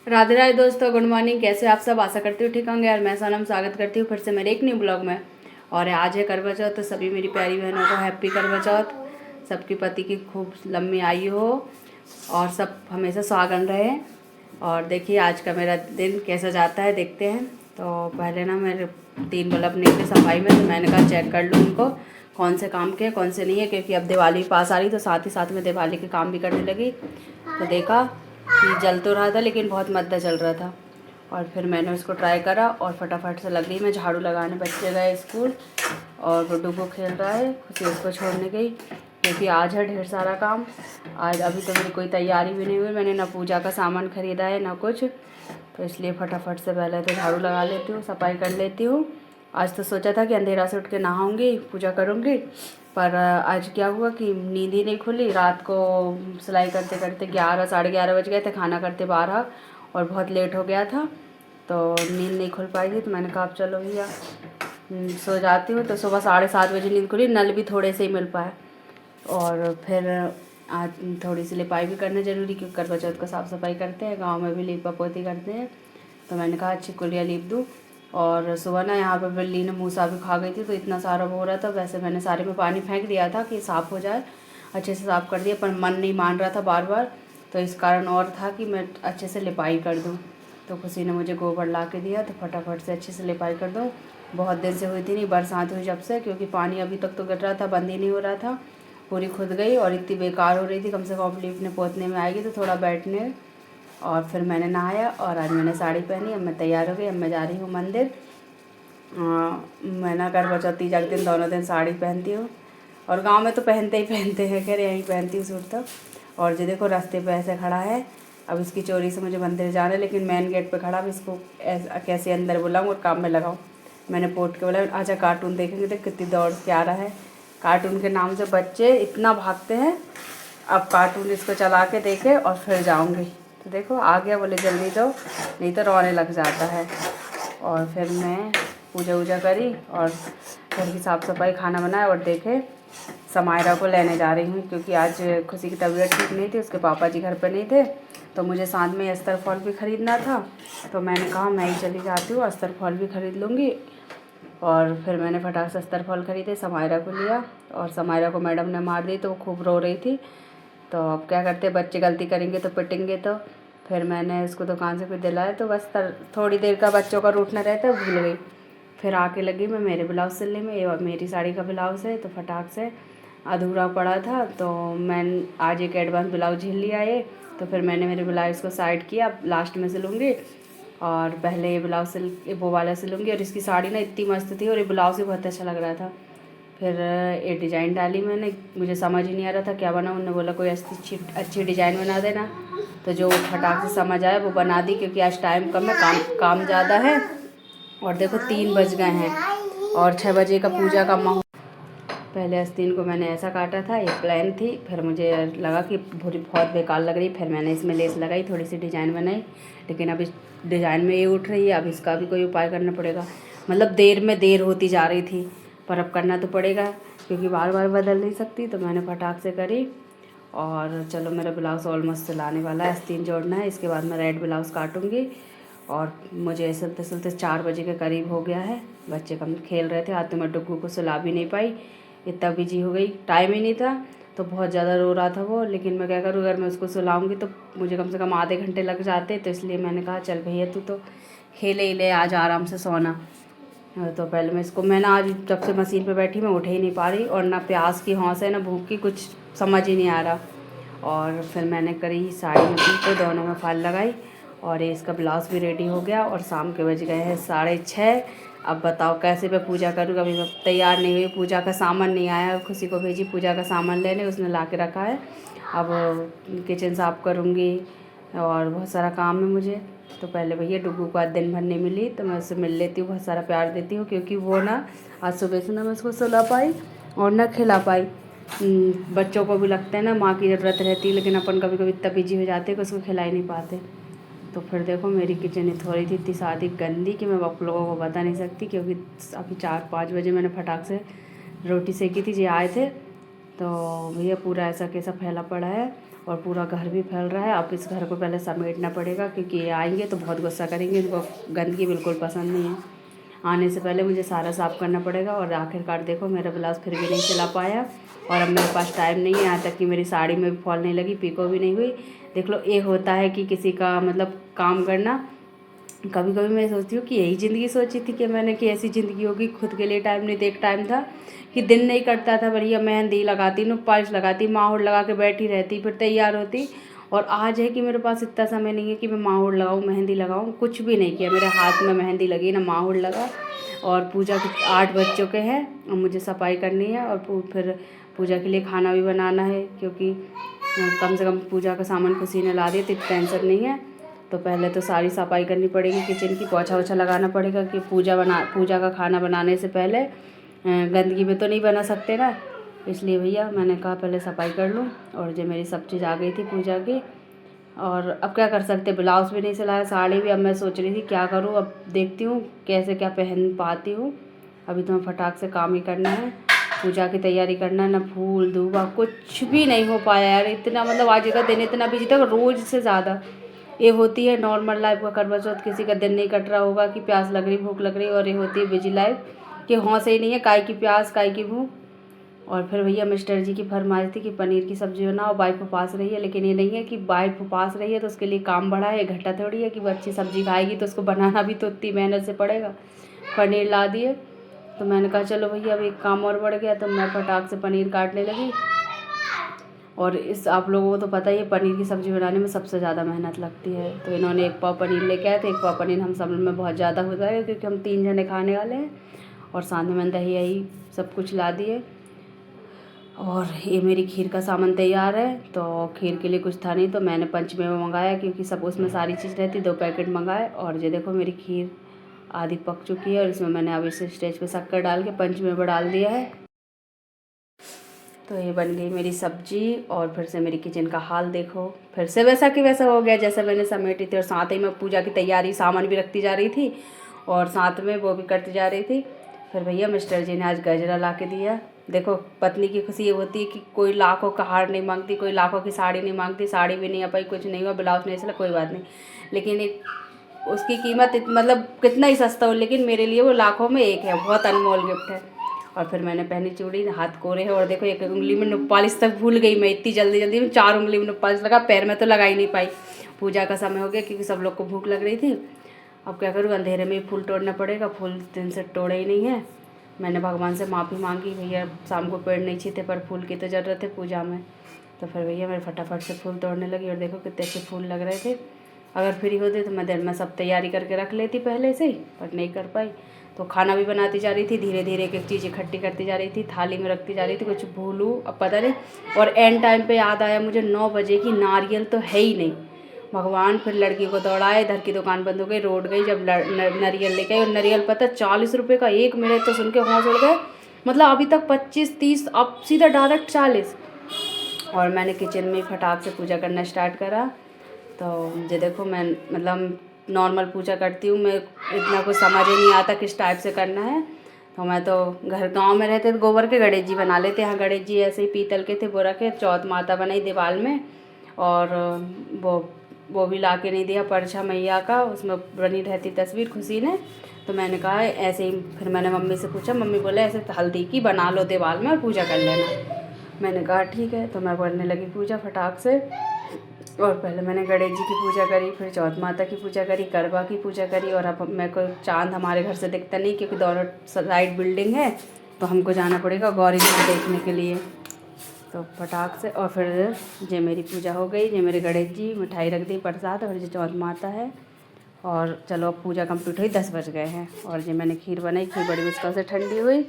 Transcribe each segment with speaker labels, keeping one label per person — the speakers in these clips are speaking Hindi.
Speaker 1: राधे राधे दोस्तों, गुड मॉर्निंग। कैसे आप सब? आशा करती हूँ ठीक होंगे। यार मैं सनम स्वागत करती हूँ फिर से मेरे एक न्यू ब्लॉग में। और आज है करवा चौथ, तो सभी मेरी प्यारी बहनों को हैप्पी करवा चौथ। सबकी पति की खूब लंबी आयु हो और सब हमेशा सुहागन रहे। और देखिए आज का मेरा दिन कैसा जाता है, देखते हैं। तो पहले ना मेरे 3 बल्ब नहीं थे सफाई में, तो मैंने कहा चेक कर लूँ उनको कौन से काम के कौन से नहीं है, क्योंकि अब दिवाली पास आ रही तो साथ ही साथ में दिवाली के काम भी करने लगी। तो देखा कि जल तो रहा था लेकिन बहुत मद्दा चल रहा था। और फिर मैंने उसको ट्राई करा और फटाफट से लग गई मैं झाड़ू लगाने। बच्चे गए स्कूल और गुड्डू को खेल रहा है, खुशी उसको छोड़ने गई, क्योंकि आज है ढेर सारा काम। आज अभी तो मेरी कोई तैयारी भी नहीं हुई, मैंने ना पूजा का सामान ख़रीदा है ना कुछ, तो इसलिए फटाफट से पहले तो झाड़ू लगा लेती हूँ, सफाई कर लेती हूँ। आज तो सोचा था कि अंधेरा से उठ के नहाऊंगी, पूजा करूँगी, पर आज क्या हुआ कि नींद ही नहीं खुली। रात को सिलाई करते करते 11 साढ़े 11 बज गए थे, खाना करते 12, और बहुत लेट हो गया था, तो नींद नहीं खुल पाई थी। तो मैंने कहा अब चलो भैया सो जाती हूँ। तो सुबह 7:30 बजे नींद खुली, नल भी थोड़े से ही मिल पाए। और फिर आज थोड़ी सी लिपाई भी करना ज़रूरी, क्योंकि करवा चौथ को साफ़ सफाई करते हैं, गांव में भी लीपा पोती करते हैं। तो मैंने कहा अच्छी कुलिया लीप दूँ। और सुबह ना यहाँ पे बिल्ली ने मूसा भी खा गई थी, तो इतना सारा हो रहा था। वैसे मैंने सारे में पानी फेंक दिया था कि साफ़ हो जाए, अच्छे से साफ़ कर दिया, पर मन नहीं मान रहा था बार बार। तो इस कारण और था कि मैं अच्छे से लिपाई कर दूँ। तो खुशी ने मुझे गोबर ला के दिया, तो फटाफट से अच्छे से लिपाई कर दूँ। बहुत दिन से हुई थी नहीं, बरसात हुई जब से, क्योंकि पानी अभी तक तो गिर रहा था, बंद ही नहीं हो रहा था। पूरी खुद गई और इतनी बेकार हो रही थी, कम से कम लीपने पोतने में आएगी तो थोड़ा बैठने। और फिर मैंने नहाया और आज मैंने साड़ी पहनी, अब मैं तैयार हो गई, अब मैं जा रही हूँ मंदिर। मैं ना करवा चौथ तीजा के दिन दोनों दिन साड़ी पहनती हूँ, और गांव में तो पहनते ही पहनते हैं, खैर यहीं पहनती हूँ सूट तो। और जो देखो रास्ते पे ऐसे खड़ा है, अब इसकी चोरी से मुझे मंदिर जाना है, लेकिन मेन गेट पे खड़ा, अब इसको कैसे अंदर बुलाऊँ और काम में लगाऊँ। मैंने पोट के बोला अच्छा कार्टून देखेंगे, तो कितनी दौड़ के आ रहा है। कार्टून के नाम से बच्चे इतना भागते हैं। अब कार्टून इसको चला के देखे और फिर जाऊँगी। तो देखो आ गया, बोले जल्दी दो, नहीं तो रोने लग जाता है। और फिर मैं पूजा वूजा करी और घर की साफ़ सफाई, खाना बनाया, और देखे समायरा को लेने जा रही हूँ, क्योंकि आज खुशी की तबीयत ठीक नहीं थी, उसके पापा जी घर पर नहीं थे। तो मुझे साथ में अस्तर फॉल भी ख़रीदना था, तो मैंने कहा मैं ही चली जाती हूँ, अस्तर फॉल भी ख़रीद लूँगी। और फिर मैंने फटाक से अस्तर फॉल ख़रीदे, समायरा को लिया। और समायरा को मैडम ने मार दी, तो वो खूब रो रही थी। तो अब क्या करते, बच्चे गलती करेंगे तो पिटेंगे। तो फिर मैंने उसको दुकान से फिर दिलाया, तो बस थोड़ी देर का बच्चों का रूठना रहता है, भूल गई। फिर आके लगी मैं मेरे ब्लाउज़ सिलने में, ये मेरी साड़ी का ब्लाउज़ है, तो फटाक से अधूरा पड़ा था, तो मैं आज एक एडवांस ब्लाउज झिल लिया ये। तो फिर मैंने मेरे ब्लाउज़ को साइड किया, अब लास्ट में सिलूँगी, और पहले ये ब्लाउज़ सिल वो वाला सिलूँगी। और इसकी साड़ी ना इतनी मस्त थी और ये ब्लाउज़ भी बहुत अच्छा लग रहा था। फिर ये डिज़ाइन डाली मैंने, मुझे समझ ही नहीं आ रहा था क्या बनाऊँ। उन्होंने बोला कोई अच्छी डिज़ाइन बना देना, तो जो फटाक से समझ आए वो बना दी, क्योंकि आज टाइम कम है, काम ज़्यादा है। और देखो 3 बज गए हैं और 6 बजे का पूजा का माहौल। पहले आस्तीन को मैंने ऐसा काटा था, ये प्लेन थी, फिर मुझे लगा कि बहुत बेकार लग रही, फिर मैंने इसमें लेस लगाई, थोड़ी सी डिज़ाइन बनाई। लेकिन अब इस डिज़ाइन में ये उठ रही है, अब इसका भी कोई उपाय करना पड़ेगा। मतलब देर में देर होती जा रही थी, पर अब करना तो पड़ेगा, क्योंकि बार बार बदल नहीं सकती। तो मैंने फटाक से करी। और चलो मेरा ब्लाउज़ ऑलमोस्ट सिलाने वाला है, आस्तीन जोड़ना है, इसके बाद मैं रेड ब्लाउज़ काटूँगी। और मुझे सिलते सिलते 4 बजे के करीब हो गया है। बच्चे कम खेल रहे थे, आज तो मैं डुग्गू को सुला भी नहीं पाई, इतना बिजी हो गई, टाइम ही नहीं था। तो बहुत ज़्यादा रो रहा था वो, लेकिन मैं क्या करूँ, अगर मैं उसको सुलाऊंगी तो मुझे कम से कम आधे घंटे लग जाते। तो इसलिए मैंने कहा चल भैया तू तो खेले ही ले, आज आराम से सोना। तो पहले मैं इसको, मैं ना आज जब से मशीन पे बैठी मैं उठ ही नहीं पा रही, और ना प्यास की हौस है ना भूख की, कुछ समझ ही नहीं आ रहा। और फिर मैंने करी साड़ी में तो दोनों में फाल लगाई, और ये इसका ब्लाउज़ भी रेडी हो गया। और शाम के बज गए हैं 6:30। अब बताओ कैसे मैं पूजा करूँ, अभी मैं तैयार नहीं हुई, पूजा का सामान नहीं आया, खुशी को भेजी पूजा का सामान लेने, उसने ला के रखा है। अब किचन साफ़ करूँगी और बहुत सारा काम है मुझे। तो पहले भैया डुग्गू को आज दिन भर नहीं मिली, तो मैं उससे मिल लेती हूँ, बहुत सारा प्यार देती हूँ, क्योंकि वो ना आज सुबह से ना मैं उसको सुला पाई और ना खिला पाई। बच्चों को भी लगता है ना माँ की ज़रूरत रहती है, लेकिन अपन कभी कभी इतना बिजी हो जाते हैं कि उसको खिला ही नहीं पाते। तो फिर देखो मेरी किचन थोड़ी थी इतनी सादी गंदी कि मैं आप लोगों को बता नहीं सकती, क्योंकि अभी 4-5 बजे मैंने फटाक से रोटी सेकी थी, जी आए थे। तो भैया पूरा ऐसा कैसा फैला पड़ा है। और पूरा घर भी फैल रहा है। अब इस घर को पहले समेटना पड़ेगा क्योंकि ये आएंगे तो बहुत गुस्सा करेंगे, इनको गंदगी बिल्कुल पसंद नहीं है। आने से पहले मुझे सारा साफ़ करना पड़ेगा। और आखिरकार देखो मेरा ब्लाउज़ फिर भी नहीं सिला पाया, और अब मेरे पास टाइम नहीं है। यहाँ तक कि मेरी साड़ी में भी फॉल नहीं लगी, पीको भी नहीं हुई। देख लो, ये होता है कि किसी का मतलब काम करना। कभी कभी मैं सोचती हूँ कि यही ज़िंदगी सोची थी कि मैंने कि ऐसी ज़िंदगी होगी, खुद के लिए टाइम नहीं। देख, टाइम था कि दिन नहीं कटता था, बढ़िया मेहंदी लगाती, नुक पॉलिश लगाती, माहौर लगा के बैठी रहती, फिर तैयार होती। और आज है कि मेरे पास इतना समय नहीं है कि मैं माहौर लगाऊँ, मेहंदी लगाऊँ। कुछ भी नहीं किया, मेरे हाथ में मेहंदी लगी ना माहौर लगा। और पूजा के 8 बज चुके हैं और मुझे सफाई करनी है, और फिर पूजा के लिए खाना भी बनाना है, क्योंकि कम से कम पूजा का सामान किसी ने ला दिया तो टेंशन नहीं है। तो पहले तो सारी सफाई करनी पड़ेगी, किचन की पोछा वोछा लगाना पड़ेगा कि पूजा का खाना बनाने से पहले गंदगी में तो नहीं बना सकते ना। इसलिए भैया मैंने कहा पहले सफाई कर लूँ। और जो मेरी सब चीज़ आ गई थी पूजा की, और अब क्या कर सकते, ब्लाउज़ भी नहीं सिलाया, साड़ी भी। अब मैं सोच रही थी क्या करूँ, अब देखती हूँ कैसे क्या पहन पाती हूँ। अभी तो फटाक से काम ही करना है, पूजा की तैयारी करना है, ना फूल दूबा कुछ भी नहीं हो पाया यार। इतना मतलब आज का दिन इतना बिजी था, रोज़ से ज़्यादा। ये होती है नॉर्मल लाइफ का करवा चौथ, किसी का दिन नहीं कट रहा होगा कि प्यास लग रही, भूख लग रही, और ये होती है बिजी लाइफ कि हौसला ही नहीं है, काय की प्यास काय की भूख। और फिर भैया मिस्टर जी की फरमाइश थी कि पनीर की सब्ज़ी बनाओ, वाइफ उपास रही है। लेकिन ये नहीं है कि वाइफ उपास रही है तो उसके लिए काम बढ़ा है, घटा थोड़ी है कि वो अच्छी सब्ज़ी खाएगी तो उसको बनाना भी तो उतनी मेहनत से पड़ेगा। पनीर ला दिए तो मैंने कहा चलो भैया अब एक काम और बढ़ गया, तो मैं फटाक से पनीर काटने लगी। और इस आप लोगों को तो पता ही है, पनीर की सब्ज़ी बनाने में सबसे ज़्यादा मेहनत लगती है। तो इन्होंने 1 पाव पनीर लेके आए थे। 1 पाव पनीर हम सब में बहुत ज़्यादा हो जाएगा क्योंकि हम 3 जने खाने वाले हैं। और साथ में मैंने दही यही सब कुछ ला दिए। और ये मेरी खीर का सामान तैयार है। तो खीर के लिए कुछ था नहीं तो मैंने पंचमेवा मंगाया, क्योंकि सब उसमें सारी चीज़ रहती, 2 पैकेट मंगाए। और ये देखो मेरी खीर आधी पक चुकी है, और इसमें मैंने अब इसे स्टेज पे शक्कर डाल के पंचमेवा डाल दिया है। तो ये बन गई मेरी सब्जी। और फिर से मेरी किचन का हाल देखो, फिर से वैसा कि वैसा हो गया जैसा मैंने समेटी थी। और साथ ही मैं पूजा की तैयारी सामान भी रखती जा रही थी और साथ में वो भी करती जा रही थी। फिर भैया मिस्टर जी ने आज गजरा ला के दिया। देखो पत्नी की खुशी ये होती है कि कोई लाखों का हार नहीं मांगती, कोई लाखों की साड़ी नहीं मांगती, साड़ी भी नहीं आ पाई, कुछ नहीं हुआ, ब्लाउज नहीं सिला, कोई बात नहीं। लेकिन एक उसकी कीमत मतलब कितना ही सस्ता हो, लेकिन मेरे लिए वो लाखों में एक है, बहुत अनमोल गिफ्ट है। और फिर मैंने पहनी चूड़ी, हाथ कोरे है। और देखो एक उंगली में नुक पॉलिश तक भूल गई मैं, इतनी जल्दी जल्दी में 4 उंगली में नुक पॉलिश लगा, पैर में तो लगा ही नहीं पाई। पूजा का समय हो गया क्योंकि सब लोग को भूख लग रही थी। अब क्या करूँ, अंधेरे में फूल तोड़ना पड़ेगा, फूल दिन से तोड़े ही नहीं है। मैंने भगवान से माफ़ी मांगी, भैया शाम को पेड़ नहीं छीते पर फूल की तो ज़रूरत है पूजा में। तो फिर भैया मैं फटाफट से फूल तोड़ने लगी। और देखो कितने अच्छे फूल लग रहे थे। अगर फ्री होते तो मैं दिन में सब तैयारी करके रख लेती पहले से ही, पर नहीं कर पाई। तो खाना भी बनाती जा रही थी, धीरे धीरे एक एक चीज़ इकट्ठी करती जा रही थी, थाली में रखती जा रही थी, कुछ भूलूँ अब पता नहीं। और एंड टाइम पे याद आया मुझे 9 बजे की नारियल तो है ही नहीं, भगवान। फिर लड़की को दौड़ाए, इधर की दुकान बंद हो गई, रोड गई, जब नारियल लेके आई। और नारियल पता 40 रुपये का एक, मेरे तो सुन के होश उड़ गए। मतलब अभी तक 25-30, अब सीधा डायरेक्ट 40। और मैंने किचन में फटाक से पूजा करना स्टार्ट करा। तो ये देखो मैं मतलब नॉर्मल पूजा करती हूँ, मैं इतना कुछ समझ ही नहीं आता किस टाइप से करना है। तो मैं तो घर गांव में रहते तो गोबर के गणेश जी बना लेते। यहाँ गणेश जी ऐसे ही पीतल के थे, वो रखे, चौथ माता बनाई दीवार में। और वो भी ला के नहीं दिया, परछा मैया का, उसमें बनी रहती तस्वीर खुशी ने। तो मैंने कहा ऐसे ही, फिर मैंने मम्मी से पूछा, मम्मी बोले ऐसे हल्दी की बना लो दीवार में और पूजा कर लेना। मैंने कहा ठीक है। तो मैं करने लगी पूजा फटाक से। और पहले मैंने गणेश जी की पूजा करी, फिर चौथ माता की पूजा करी, करवा की पूजा करी। और अब मेरे को चांद हमारे घर से दिखता नहीं क्योंकि दोनों साइड बिल्डिंग है, तो हमको जाना पड़ेगा गौरी जी देखने के लिए। तो फटाक से, और फिर ये मेरी पूजा हो गई, ये मेरे गणेश जी, मिठाई रख दी, प्रसाद, और ये चौथ माता है। और चलो अब पूजा कंप्लीट हुई, 10 बज गए हैं। और ये मैंने खीर बनाई, खीर बड़ी मुश्किल से ठंडी हुई।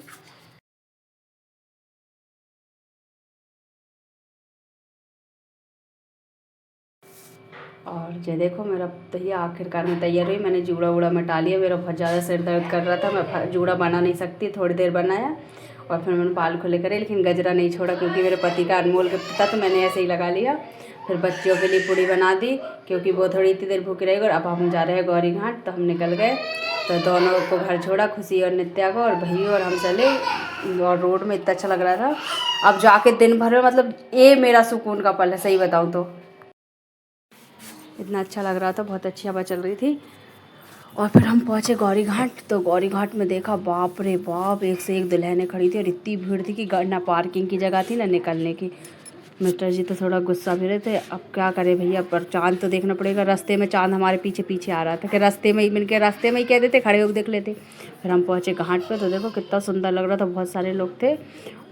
Speaker 1: और ये देखो मेरा तैयार, आखिरकार में तैयार हुई। मैंने जूड़ा वूड़ा मिटा लिया, मेरा बहुत ज़्यादा सिर दर्द कर रहा था, मैं जूड़ा बना नहीं सकती, थोड़ी देर बनाया। और फिर मैंने बाल खुले करे, लेकिन गजरा नहीं छोड़ा क्योंकि मेरे पति का अनमोल गिफ्ट था, तो मैंने ऐसे ही लगा लिया। फिर बच्चियों के लिए पूड़ी बना दी क्योंकि वो थोड़ी इतनी देर भूखी रहेगी। और अब हम जा रहे हैं गौरी घाट, तो हम निकल गए। तो दोनों को घर छोड़ा, खुशी और नित्या को, और भैया और हम चले। और रोड में इतना अच्छा लग रहा था अब जाके दिन भर में मतलब ये मेरा सुकून का पल है, सही बताऊँ तो। इतना अच्छा लग रहा था, बहुत अच्छी हवा चल रही थी। और फिर हम पहुँचे गौरी घाट। तो गौरी घाट में देखा, बाप रे बाप, एक से एक दुल्हनें खड़ी थी और इतनी भीड़ थी कि ना पार्किंग की जगह थी ना निकलने की। मिस्टर जी तो थोड़ा गुस्सा भी रहे थे, अब क्या करें भैया, पर चाँद तो देखना पड़ेगा। रास्ते में चाँद हमारे पीछे पीछे आ रहा था कि रास्ते में ही मिल के, रास्ते में ही कह देते खड़े होकर देख लेते। फिर हम पहुँचे घाट पे, तो देखो कितना सुंदर लग रहा था, बहुत सारे लोग थे,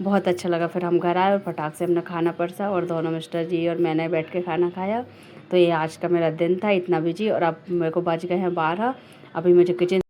Speaker 1: बहुत अच्छा लगा। फिर हम घर आए और फटाक से हमने खाना परसा और दोनों मिस्टर जी और मैंने बैठ के खाना खाया। तो ये आज का मेरा दिन था, इतना बिजी। और अब मेरे को बज गए हैं 12। अभी मुझे किचन